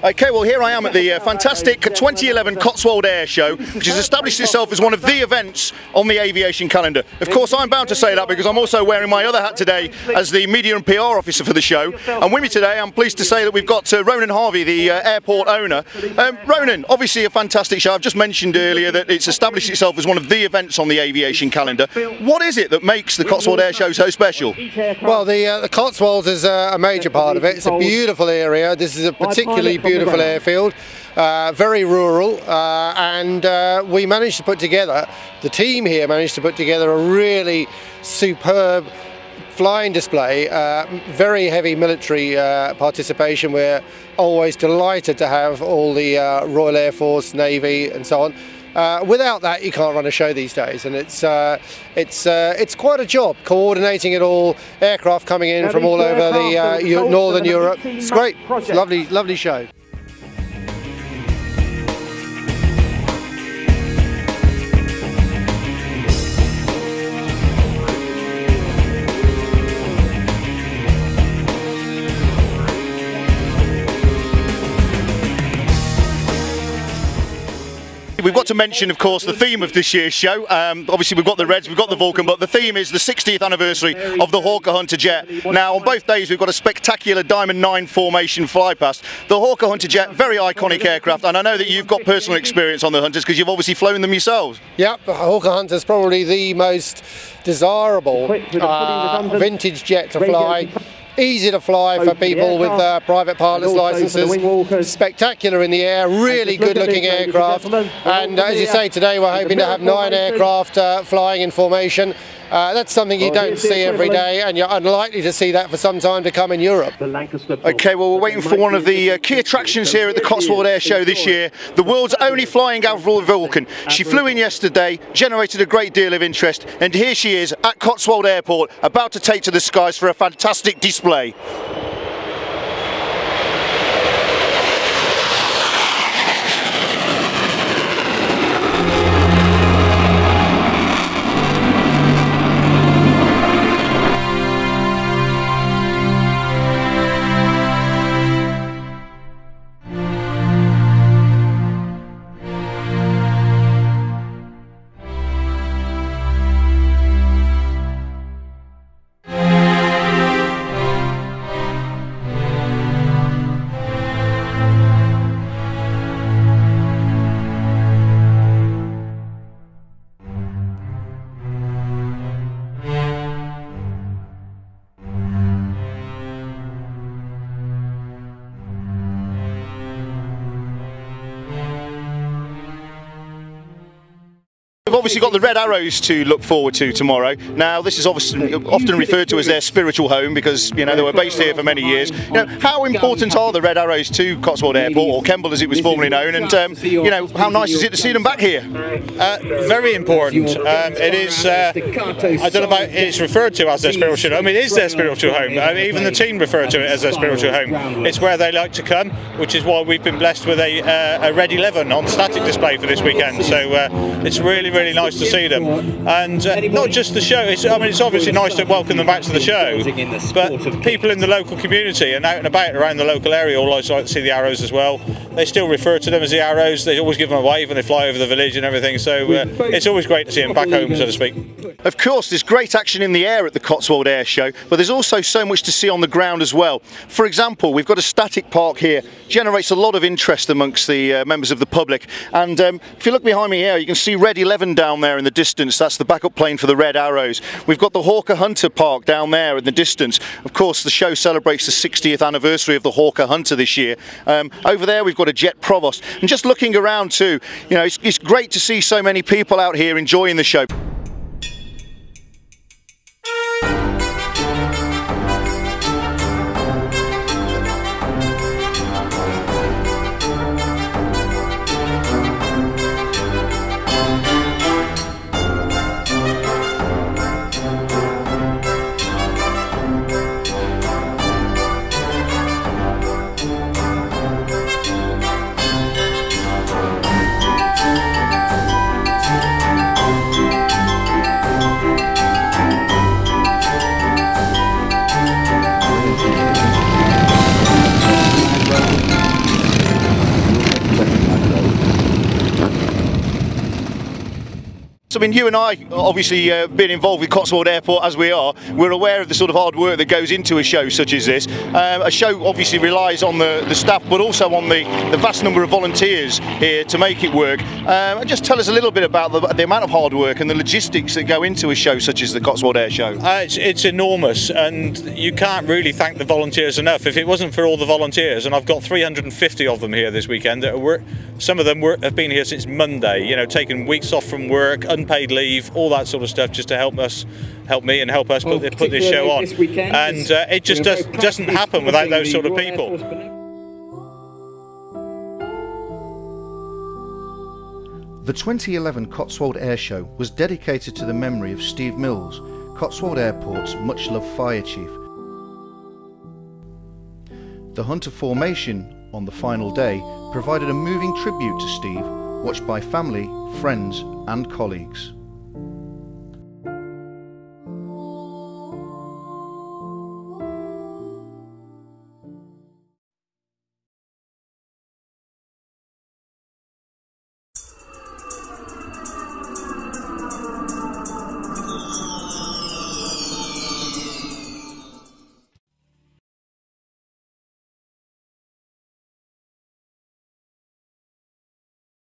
Okay, well here I am at the fantastic 2011 Cotswold Airshow, which has established itself as one of the events on the aviation calendar. Of course, I'm bound to say that because I'm also wearing my other hat today as the media and PR officer for the show. And with me today, I'm pleased to say that we've got Ronan Harvey, the airport owner. Ronan, obviously a fantastic show. I've just mentioned earlier that it's established itself as one of the events on the aviation calendar. What is it that makes the Cotswold Airshow so special? Well, the Cotswolds is a major part of it. It's a beautiful area. This is a particularly beautiful airfield, very rural, and we managed to put together, the team here managed to put together a really superb flying display, very heavy military participation. We're always delighted to have all the Royal Air Force, Navy and so on. Without that, you can't run a show these days, and it's quite a job coordinating it all. Aircraft coming in from all over the northern Europe. It's great. It's a lovely show. We've got to mention, of course, the theme of this year's show. Obviously, we've got the Reds, we've got the Vulcan, but the theme is the 60th anniversary of the Hawker Hunter jet. Now, on both days, we've got a spectacular Diamond 9 formation fly past. The Hawker Hunter jet, very iconic aircraft, and I know that you've got personal experience on the Hunters because you've obviously flown them yourselves. Yep, the Hawker Hunter is probably the most desirable vintage jet to fly. Easy to fly for people with private pilot's licenses, spectacular in the air, really good looking aircraft, and as you say, today we're hoping to have 9 aircraft flying in formation. That's something you don't see every day, and you're unlikely to see that for some time to come in Europe. Okay, well, we're waiting for one of the key attractions here at the Cotswold Airshow this year, the world's only flying Avro Vulcan. She flew in yesterday, generated a great deal of interest, and here she is at Cotswold Airport, about to take to the skies for a fantastic display. We've obviously got the Red Arrows to look forward to tomorrow. Now, this is obviously often referred to as their spiritual home because, you know, they were based here for many years. You know, how important are the Red Arrows to Cotswold Airport, or Kemble as it was formerly known, and, you know, how nice is it to see them back here? Very important. It is, I don't know about it's referred to as their spiritual home. It is their spiritual home. Even the team refer to it as their spiritual home. It's where they like to come, which is why we've been blessed with a Red 11 on static display for this weekend. So it's really nice to see them, and not just the show. I mean, it's obviously nice to welcome them back to the show, but people in the local community and out and about around the local area all like to see the Arrows as well. They still refer to them as the Arrows. They always give them a wave when they fly over the village and everything, so it's always great to see them back home, so to speak. Of course, there's great action in the air at the Cotswold Airshow, but there's also so much to see on the ground as well. For example, we've got a static park here, generates a lot of interest amongst the members of the public, and if you look behind me here, you can see Red 11 down there in the distance. That's the backup plane for the Red Arrows. We've got the Hawker Hunter Park down there in the distance. Of course, the show celebrates the 60th anniversary of the Hawker Hunter this year. Over there we've got a Jet Provost, and just looking around too, you know, it's great to see so many people out here enjoying the show. mean, you and I, obviously being involved with Cotswold Airport as we are, we're aware of the sort of hard work that goes into a show such as this. A show obviously relies on the staff, but also on the vast number of volunteers here to make it work. And just tell us a little bit about the amount of hard work and the logistics that go into a show such as the Cotswold Airshow. It's enormous, and you can't really thank the volunteers enough. If it wasn't for all the volunteers, and I've got 350 of them here this weekend, some of them have been here since Monday, you know, taking weeks off from work, unpaid leave, all that sort of stuff, just to help me and help us put this show on. And it just doesn't happen without those sort of people. The 2011 Cotswold Airshow was dedicated to the memory of Steve Mills, Cotswold Airport's much-loved fire chief. The Hunter formation on the final day provided a moving tribute to Steve, watched by family, friends and colleagues.